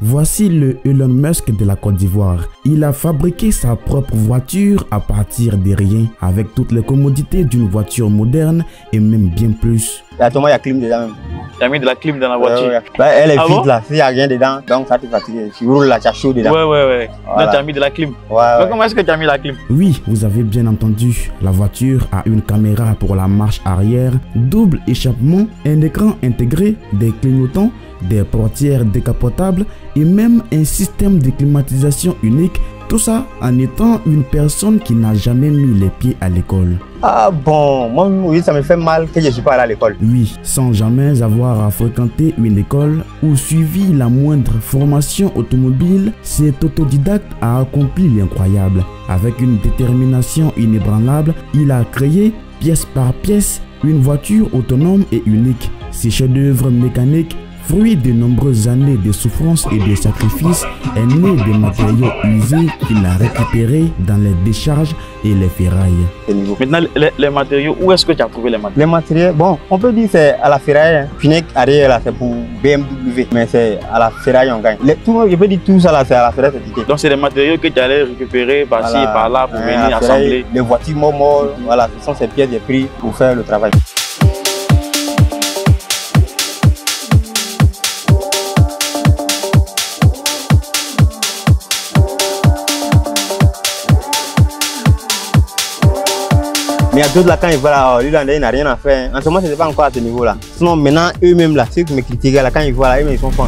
Voici le Elon Musk de la Côte d'Ivoire. Il a fabriqué sa propre voiture à partir de rien, avec toutes les commodités d'une voiture moderne et même bien plus. Il y a clim dedans même. Tu as mis de la clim dans la voiture? Elle est vide là, s'il n'y a rien dedans, donc ça te fatigue. Tu roules là, tu as chaud dedans. Ouais. Voilà. Donc tu as mis de la clim. Ouais. Comment est-ce que tu as mis la clim? Oui, vous avez bien entendu. La voiture a une caméra pour la marche arrière, double échappement, un écran intégré, des clignotants, des portières décapotables et même un système de climatisation unique. Tout ça en étant une personne qui n'a jamais mis les pieds à l'école. Ah bon, moi oui, ça me fait mal que je ne suis pas allé à l'école. Oui, sans jamais avoir à fréquenter une école ou suivi la moindre formation automobile, cet autodidacte a accompli l'incroyable. Avec une détermination inébranlable, il a créé, pièce par pièce, une voiture autonome et unique. Ses chefs-d'œuvre mécaniques, fruit de nombreuses années de souffrance et de sacrifices, est né des matériaux usés qu'il a récupérés dans les décharges et les ferrailles. Maintenant, les matériaux, où est-ce que tu as trouvé les matériaux? Les matériaux, bon, on peut dire c'est à la ferraille. Pneu arrière là, c'est pour BMW, mais c'est à la ferraille on gagne. Je peux dire tout ça là, c'est à la ferraille. Donc c'est des matériaux que tu allais récupérer par-ci et par-là pour venir assembler. Les voitures morts, voilà, ce sont ces pièces de prix pour faire le travail. Mais il y a d'autres là, quand ils voient là, lui là, il n'a rien à faire. En ce moment, ce n'est pas encore à ce niveau-là. Sinon, maintenant, eux-mêmes là, ceux qui me critiquaient là, quand ils voient là, eux-mêmes, ils sont forts.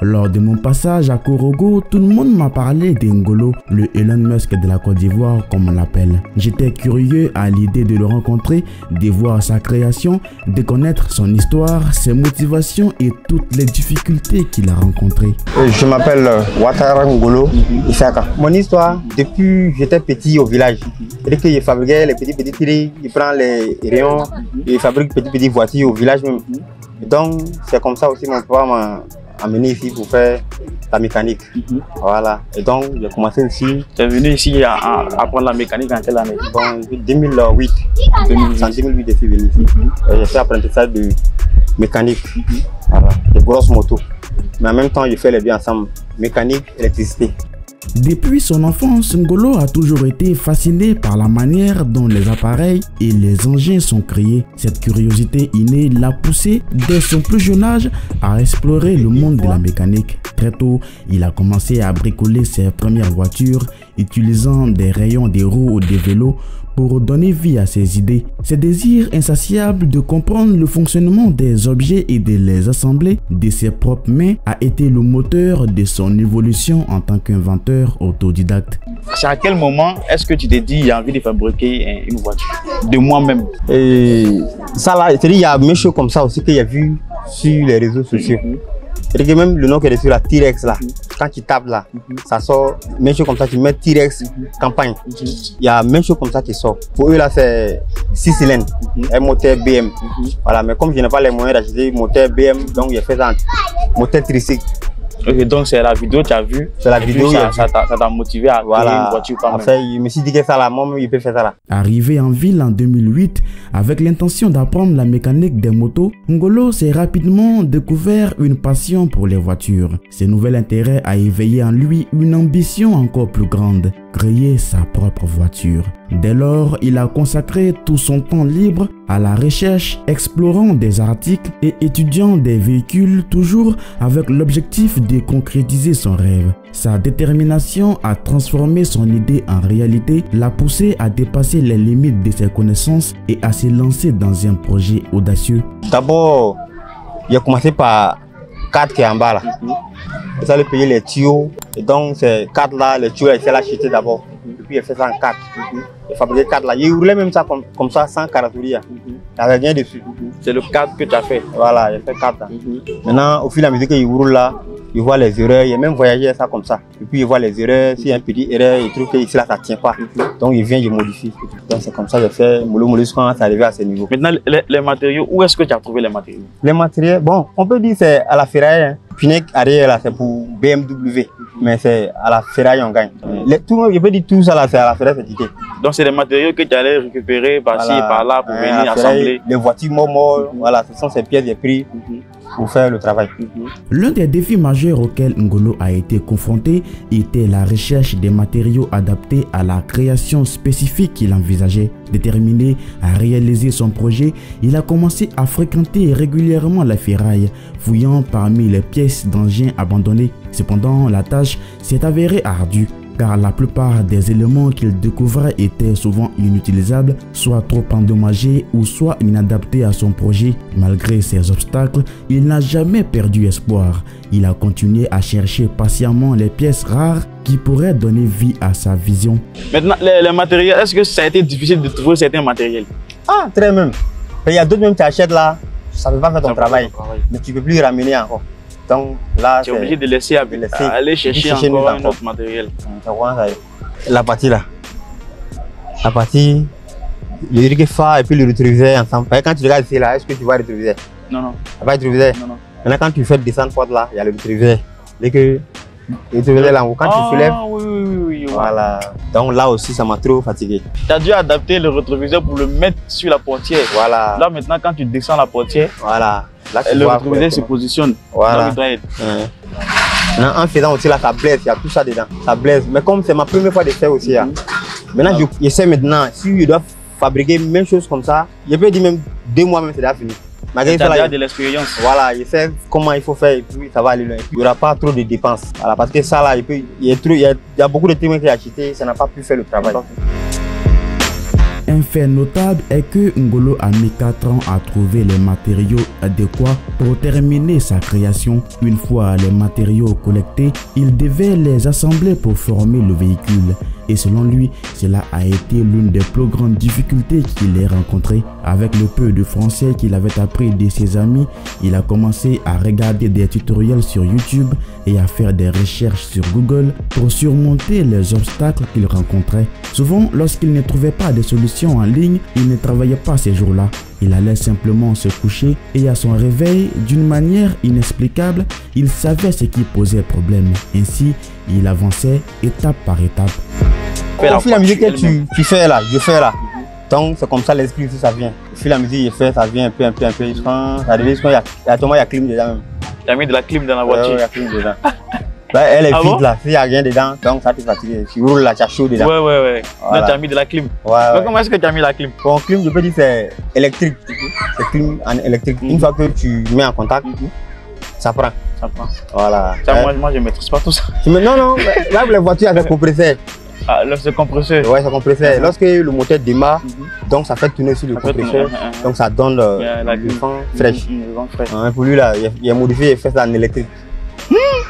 Lors de mon passage à Korogo, tout le monde m'a parlé d'Ngolo, le Elon Musk de la Côte d'Ivoire comme on l'appelle. J'étais curieux à l'idée de le rencontrer, de voir sa création, de connaître son histoire, ses motivations et toutes les difficultés qu'il a rencontrées. Je m'appelle Ouattara Ngolo Isaka. Mon histoire, depuis j'étais petit au village, c'est-à-dire que je fabriquais les petits tris, je prends les rayons, je fabrique petites voitures au village même. Et donc c'est comme ça aussi mon papa m'a amené ici pour faire la mécanique. Voilà. Et donc, j'ai commencé ici. Tu es venu ici à apprendre la mécanique en quelle année? Bon, 2008. En 2008, je suis venu ici. J'ai fait apprentissage de mécanique. Voilà. De grosses motos. Mais en même temps, je fais les deux ensemble. Mécanique, électricité. Depuis son enfance, Ngolo a toujours été fasciné par la manière dont les appareils et les engins sont créés. Cette curiosité innée l'a poussé dès son plus jeune âge à explorer le monde de la mécanique. Très tôt, il a commencé à bricoler ses premières voitures, utilisant des rayons des roues ou des vélos pour donner vie à ses idées. Ce désir insatiable de comprendre le fonctionnement des objets et de les assembler de ses propres mains a été le moteur de son évolution en tant qu'inventeur autodidacte. C'est à quel moment est-ce que tu t'es dit j'ai envie de fabriquer une voiture de moi-même? Et ça là, c'est-à-dire il y a des choses comme ça aussi que j'ai vu sur les réseaux sociaux. C'est-à-dire que même le nom qui est sur la T-Rex là, quand tu tapes là, ça sort, même chose comme ça, tu mets T-Rex campagne. Il y a même chose comme ça qui sort. Pour eux là, c'est 6 cylindres, un moteur BM. Voilà, mais comme je n'ai pas les moyens d'acheter moteur BM, donc j'ai fait ça en moteur tricycle. Ok, donc c'est la vidéo que tu as vue. C'est la vidéo. Ça t'a motivé à créer une voiture quand même. Enfin, je me suis dit que ça là, moi il peut faire ça là. Arrivé en ville en 2008, avec l'intention d'apprendre la mécanique des motos, Ngolo s'est rapidement découvert une passion pour les voitures. Ce nouvel intérêt a éveillé en lui une ambition encore plus grande, créer sa propre voiture. Dès lors, il a consacré tout son temps libre à la recherche, explorant des articles et étudiant des véhicules, toujours avec l'objectif de concrétiser son rêve. Sa détermination à transformer son idée en réalité l'a poussé à dépasser les limites de ses connaissances et à se lancer dans un projet audacieux. D'abord, j'ai commencé par 4 qui est en bas là. Ça le payer les tuyaux. Et donc, ces 4 là, les tuyaux, il fait l'acheter d'abord. Et puis, il fait ça en 4. Il fabriqué 4 là. Il roulait même ça comme ça, sans carrosserie. Il n'y avait rien dessus. C'est le 4 que tu as fait. Voilà, il fait 4 là. Maintenant, au fil de la musique qu'il roule là, il voit les erreurs. Il a même voyagé ça comme ça. Et puis, il voit les erreurs. S'il y a un petit erreur, il trouve que ici là, ça ne tient pas. Donc, il vient, il modifie. Donc, c'est comme ça que j'ai fait moulou jusqu'à arriver à ce niveau. Maintenant, les matériaux, où est-ce que tu as trouvé les matériaux? Les matériaux, bon, on peut dire que c'est à la ferraille. Pneu arrière là, c'est pour BMW. Mais c'est à la ferraille on gagne. Je peux dire tout ça là, c'est à la ferraille c'est. Donc c'est des matériaux que tu allais récupérer par-ci et par-là pour venir assembler. Les voitures morts, voilà, ce sont ces pièces de prix pour faire le travail. L'un des défis majeurs auxquels Ngolo a été confronté était la recherche des matériaux adaptés à la création spécifique qu'il envisageait. Déterminé à réaliser son projet, il a commencé à fréquenter régulièrement la ferraille, fouillant parmi les pièces d'engins abandonnés. Cependant, la tâche s'est avérée ardue, car la plupart des éléments qu'il découvrait étaient souvent inutilisables, soit trop endommagés ou soit inadaptés à son projet. Malgré ces obstacles, il n'a jamais perdu espoir. Il a continué à chercher patiemment les pièces rares qui pourraient donner vie à sa vision. Maintenant, les matériels, est-ce que ça a été difficile de trouver certains matériels? Ah, très même. Il y a d'autres même qui achètent là, ça ne peut pas faire ton travail, mais tu ne peux plus ramener encore. Donc là, tu es obligé de laisser aller chercher encore un autre matériel. La partie là, la partie, le rétroviseur et puis le rétroviseur ensemble. Quand tu regardes ici là, est-ce que tu vois le rétroviseur? Non, non. Il n'y a pas de rétroviseur. Non, non. Maintenant, quand tu fais descendre porte là, il y a le rétroviseur. Dès que le rétroviseur là, quand tu soulèves, oui. voilà. Donc là aussi, ça m'a trop fatigué. Tu as dû adapter le rétroviseur pour le mettre sur la portière. Voilà. Là maintenant, quand tu descends la portière, voilà. Là, le rétroviseur se positionne. Voilà. En faisant aussi là, ça blesse, il y a tout ça dedans. Ça blesse. Mais comme c'est ma première fois de faire aussi, maintenant j'essaie maintenant, si je dois fabriquer même chose comme ça, je peux dire même 2 mois même c'est déjà fini. Tu as déjà de l'expérience. Voilà, je sais comment il faut faire et puis ça va aller loin. Il n'y aura pas trop de dépenses. Voilà, parce que ça là, il y a beaucoup de trucs qui ont acheté, ça n'a pas pu faire le travail. Un fait notable est que Ngolo a mis 4 ans à trouver les matériaux adéquats pour terminer sa création. Une fois les matériaux collectés, il devait les assembler pour former le véhicule. Et selon lui, cela a été l'une des plus grandes difficultés qu'il ait rencontrées. Avec le peu de français qu'il avait appris de ses amis, il a commencé à regarder des tutoriels sur YouTube et à faire des recherches sur Google pour surmonter les obstacles qu'il rencontrait. Souvent, lorsqu'il ne trouvait pas de solution en ligne, il ne travaillait pas ces jours-là. Il allait simplement se coucher et à son réveil, d'une manière inexplicable, il savait ce qui posait problème. Ainsi, il avançait étape par étape. Au fil de la musique que tu fais là, je fais là. Donc c'est comme ça l'esprit aussi ça vient. Au fil de la musique je fais, ça vient un peu. Ça arrive quand il y a clim dedans même. Tu as mis de la clim dans la voiture? Il y a clim dedans. Là, elle est vide là, s'il n'y a rien dedans, donc ça te fatigue. Tu roules là, tu as chaud dedans. Ouais. Voilà. Là, tu as mis de la clim. Ouais. Mais comment est-ce que tu as mis la clim? Bon, clim, je peux dire c'est électrique. C'est clim en électrique. Une fois que tu mets en contact, ça prend. Ça prend. Voilà. Moi, je ne maîtrise pas tout ça. Non, là, les voitures avec compresseur. Ah, là, c'est compresseur. Ouais, c'est compresseur. Lorsque le moteur démarre, donc ça fait tourner sur le compresseur. Donc ça donne le vent fraîche. Pour lui, là, il a modifié, il fait ça en électrique.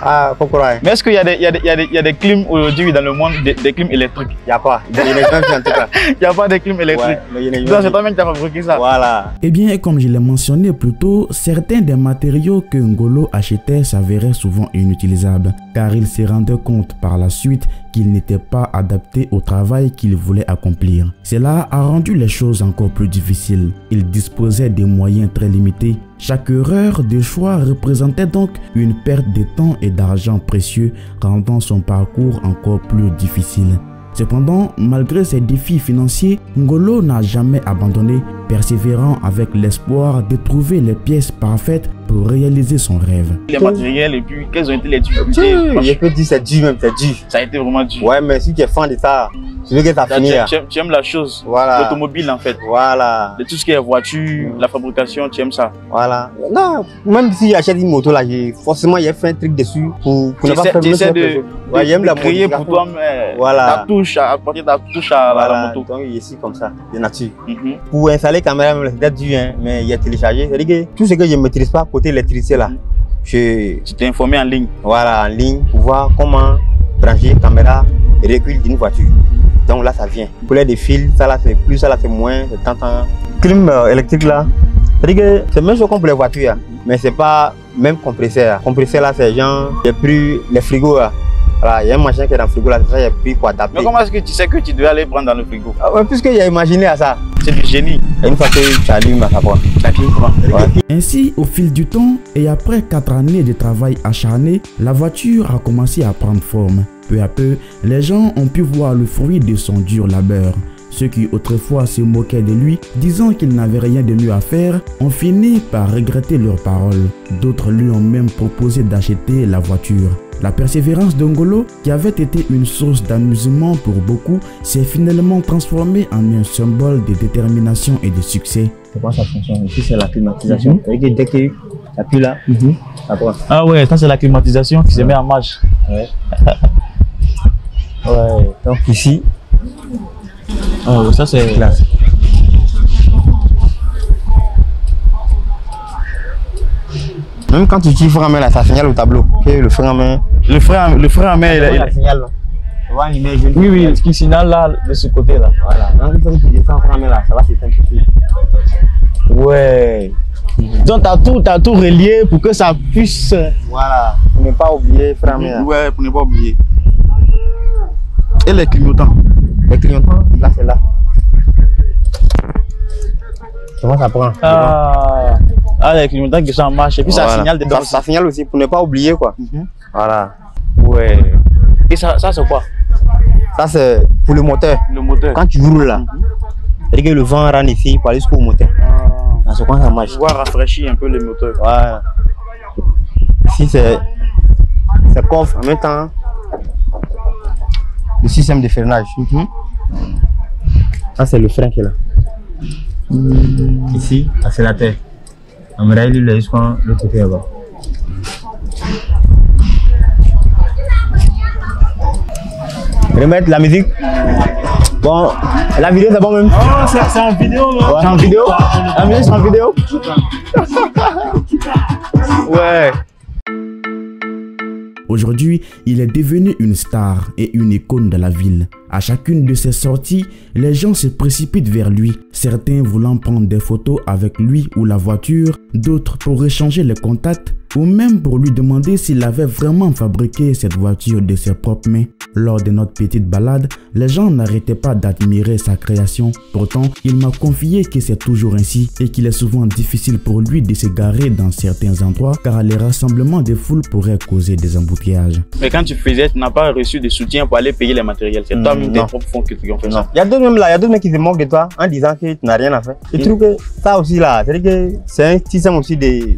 Ah, faut croire. Mais est-ce qu'il y a des clims aujourd'hui dans le monde, des clims électriques? Il n'y a pas. Il y a en tout cas. Il n'y a pas de clim électrique. Donc c'est toi-même qui as fabriqué ça. Voilà. Eh bien, comme je l'ai mentionné plus tôt, certains des matériaux que Ngolo achetait s'avéraient souvent inutilisables, car il se rendait compte par la suite qu'ils n'étaient pas adaptés au travail qu'il voulait accomplir. Cela a rendu les choses encore plus difficiles. Il disposait des moyens très limités. Chaque erreur de choix représentait donc une perte de temps et d'argent précieux, rendant son parcours encore plus difficile. Cependant, malgré ces défis financiers, Ngolo n'a jamais abandonné, persévérant avec l'espoir de trouver les pièces parfaites pour réaliser son rêve. Les matériels et puis quelles ont été les difficultés? Je peux dire c'est dur même, c'est dur. Ça a été vraiment dur. Ouais, mais si tu es fan de ça, tu veux que ça finisse. Tu aimes la chose, voilà. L'automobile en fait. Voilà. De tout ce qui est voiture, la fabrication, tu aimes ça. Voilà. Non, même si j'achète une moto là, forcément il y a fait un truc dessus pour ne pas faire de créer pour toi voilà. ta touche, apporter ta touche à la moto. Donc ici comme ça, de nature. Pour installer la caméra, c'est dur, hein, mais il y a téléchargé. C'est-à-dire que tout ce que je ne maîtrise pas côté électricité là, tu t'es informé en ligne. Voilà, en ligne pour voir comment brancher caméra et recul d'une voiture. Donc là ça vient. Couleur de fil, ça là c'est plus, ça là c'est moins, c'est tant. Clim électrique là, c'est-à-dire que c'est même chose comme pour les voitures, mais c'est pas même compresseur. Compresseur là c'est genre, j'ai pris les frigos là. Voilà, il y a un machin qui est dans le frigo là, ça j'ai pris pour adapter. Mais comment est-ce que tu sais que tu dois aller prendre dans le frigo? Ouais, puisqu'il a imaginé à ça. C'est du génie. Et une fois que tu allumes, ça prend. Ainsi, au fil du temps et après 4 années de travail acharné, la voiture a commencé à prendre forme. Peu à peu, les gens ont pu voir le fruit de son dur labeur. Ceux qui autrefois se moquaient de lui, disant qu'il n'avait rien de mieux à faire, ont fini par regretter leurs paroles. D'autres lui ont même proposé d'acheter la voiture. La persévérance de Ngolo, qui avait été une source d'amusement pour beaucoup, s'est finalement transformée en un symbole de détermination et de succès. Comment ça fonctionne? Ici, c'est la climatisation. Dès que tu appuies là, ça prend. Ah ouais, ça c'est la climatisation qui se met en marche. Ouais. Ouais. Donc ici, ça c'est classe. Même quand tu utilises le frein à main là, ça signale au tableau que le frein à main. le frein à main, Il signale. Tu vois, il met jaune. oui, oui, ce qui signale là de ce côté là. Voilà. Donc une fois que tu descends le frein à main là, ça va s'éteindre tout de suite. Ouais. Donc t'as tout relié pour que ça puisse. Voilà. Pour ne pas oublier le frein à main là. Ouais, pour ne pas oublier. Et les clignotants? Les clignotants, là c'est là. Comment ça prend? Les clignotants qui sont en marche et puis ça signale dedans. Ça signale aussi pour ne pas oublier quoi. Voilà. Ouais. Et ça c'est quoi? Ça c'est pour le moteur. Le moteur. Quand tu roules là, c'est-à-dire que le vent rentre ici pour aller jusqu'au moteur. C'est quand ça marche. Pouvoir rafraîchir un peu le moteur. Voilà. Ici c'est coffre en même temps le système de freinage. Ça c'est le frein qui est là. Ici, l'accélérateur. On me il est jusqu'à l'autre côté là-bas. Remettre la musique. Bon, la vidéo c'est bon même. Oh, c'est en vidéo, non? C'est en vidéo? La musique c'est en vidéo? Ouais. Aujourd'hui, il est devenu une star et une icône de la ville. À chacune de ses sorties, les gens se précipitent vers lui, certains voulant prendre des photos avec lui ou la voiture, d'autres pour échanger les contacts ou même pour lui demander s'il avait vraiment fabriqué cette voiture de ses propres mains. Lors de notre petite balade, les gens n'arrêtaient pas d'admirer sa création. Pourtant, il m'a confié que c'est toujours ainsi et qu'il est souvent difficile pour lui de se garer dans certains endroits car les rassemblements de foule pourraient causer des embouteillages. Mais quand tu faisais, tu n'as pas reçu de soutien pour aller payer les matériels. C'est toi-même tes propres fonds qui ont fait ça. Il y a d'autres même là, il y a d'autres mecs qui se moquent de toi en disant que tu n'as rien à faire. Je trouve que ça aussi là, c'est un système aussi de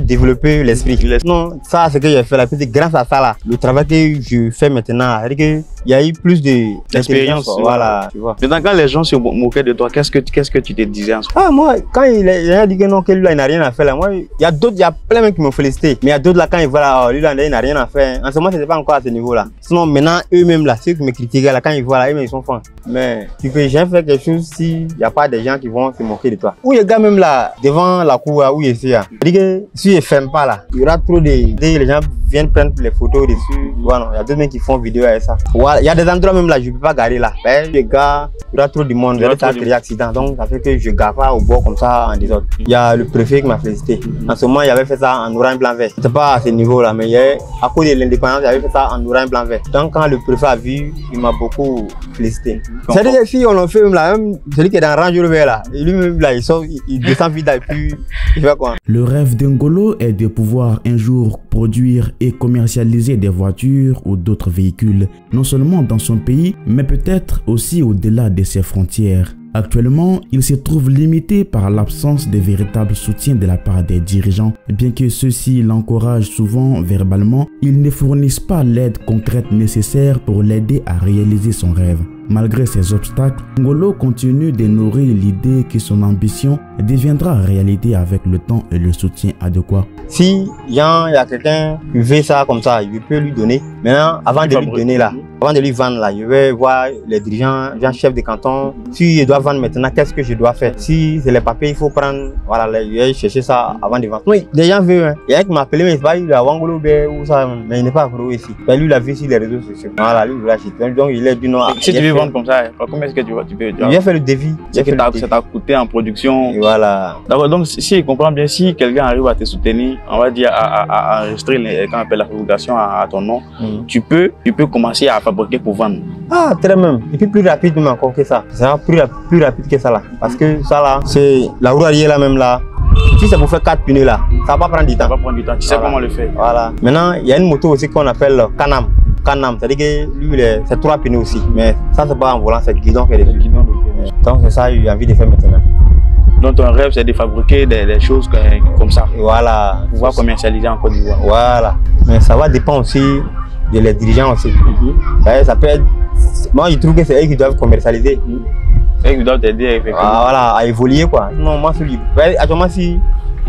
développer l'esprit. Non, ça c'est ce que j'ai fait là, grâce à ça là, le travail que je fais maintenant, il y a eu plus d'expérience. Voilà, tu vois. Maintenant quand les gens se moquaient de toi, qu'est-ce que tu te disais en ce moment? Ah moi, quand il a dit que non, que lui là il n'a rien à faire là, moi, il y a plein de mecs qui m'ont félicité. Mais il y a d'autres là quand ils voient là, lui là il n'a rien à faire. En ce moment c'était pas encore à ce niveau là. Sinon maintenant eux-mêmes là, ceux qui me critiquaient là, quand ils voient là, eux-mêmes ils sont fans. Mais tu peux jamais faire quelque chose s'il n'y a pas des gens qui vont se moquer de toi. Ou les gars même là, devant la cour là, où il est là. Si je ne ferme pas là, il y aura trop de... Les gens viennent prendre les photos dessus. Voilà, il y a deux mecs qui font vidéo avec ça. Voilà, il y a des endroits même là, je ne peux pas garer là. Les gars, il y aura trop de monde, il y aura des accidents. Donc ça fait que je ne gare pas au bord comme ça en désordre. Il y a le préfet qui m'a félicité. En ce moment, il avait fait ça en orange blanc vert. C'était pas à ce niveau là, mais à cause de l'indépendance, il avait fait ça en orange blanc vert. Donc quand le préfet a vu, il m'a beaucoup félicité. C'est-à-dire que si on l'a fait même là, même celui qui est dans Range Rover là, lui-même là, il descend vite là et puis il fait quoi? Le rêve d'Ngolo est de pouvoir un jour produire et commercialiser des voitures ou d'autres véhicules, non seulement dans son pays, mais peut-être aussi au-delà de ses frontières. Actuellement, il se trouve limité par l'absence de véritable soutien de la part des dirigeants. Bien que ceux-ci l'encouragent souvent verbalement, ils ne fournissent pas l'aide concrète nécessaire pour l'aider à réaliser son rêve. Malgré ces obstacles, Ngolo continue de nourrir l'idée que son ambition deviendra réalité avec le temps et le soutien adéquat. Si il y a quelqu'un qui veut ça comme ça, je peux lui donner. Maintenant, avant de lui donner là, avant de lui vendre là, je vais voir les dirigeants, chefs de canton. Si je dois vendre maintenant, qu'est-ce que je dois faire? Si c'est les papiers, il faut prendre, voilà, je vais chercher ça avant de vendre. Oui, des gens veulent, hein. Il y a un qui m'a appelé, mais c'est pas lui, il a Wangolo ou ça, mais il n'est pas accro ici. Ben, lui, il a vu sur les réseaux sociaux. Voilà, lui, il l'a acheté. Donc, il a dit non. Si tu veux vendre comme ça, combien est-ce que tu peux? Il a fait le devis. Ça t'a coûté en production. Et voilà. D'accord, donc si je comprends bien, si quelqu'un arrive à te soutenir, on va dire à enregistrer la fabrication à ton nom, tu peux commencer à fabriquer pour vendre. Ah, très même. Et puis plus rapidement encore que ça. Ça va plus rapide que ça là. Parce que ça là, c'est la roue arrière là même là. Si c'est pour faire 4 pneus là, ça va pas prendre du temps. Ça va prendre du temps. Tu sais comment le faire. Voilà. Maintenant, il y a une moto aussi qu'on appelle Canam. C'est-à-dire que lui, c'est 3 pneus aussi. Mais ça, c'est pas en volant, c'est guidon qui est dessus. Donc c'est ça que j'ai envie de faire maintenant. Donc ton rêve, c'est de fabriquer des choses comme ça. Voilà. Pour pouvoir commercialiser en Côte d'Ivoire. Voilà. Mais ça va dépendre aussi de les dirigeants aussi. Ça peut être... Moi, je trouve que c'est eux qui doivent commercialiser. C'est eux qui doivent t'aider effectivement. Voilà, à évoluer quoi. Non, moi, actuellement, si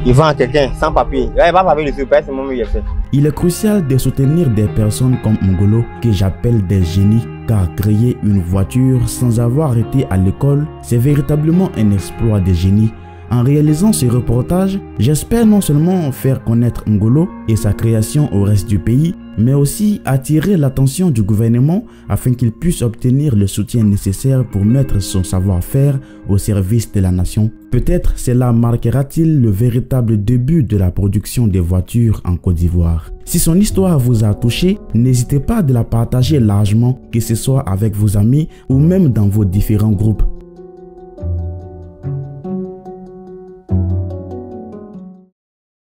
il vend à quelqu'un sans papier, il va papier dessus, c'est mon mieux fait. Il est crucial de soutenir des personnes comme Ngolo, que j'appelle des génies, car créer une voiture sans avoir été à l'école, c'est véritablement un exploit de génie. En réalisant ce reportage, j'espère non seulement faire connaître Ngolo et sa création au reste du pays, mais aussi attirer l'attention du gouvernement afin qu'il puisse obtenir le soutien nécessaire pour mettre son savoir-faire au service de la nation. Peut-être cela marquera-t-il le véritable début de la production des voitures en Côte d'Ivoire. Si son histoire vous a touché, n'hésitez pas à la partager largement, que ce soit avec vos amis ou même dans vos différents groupes.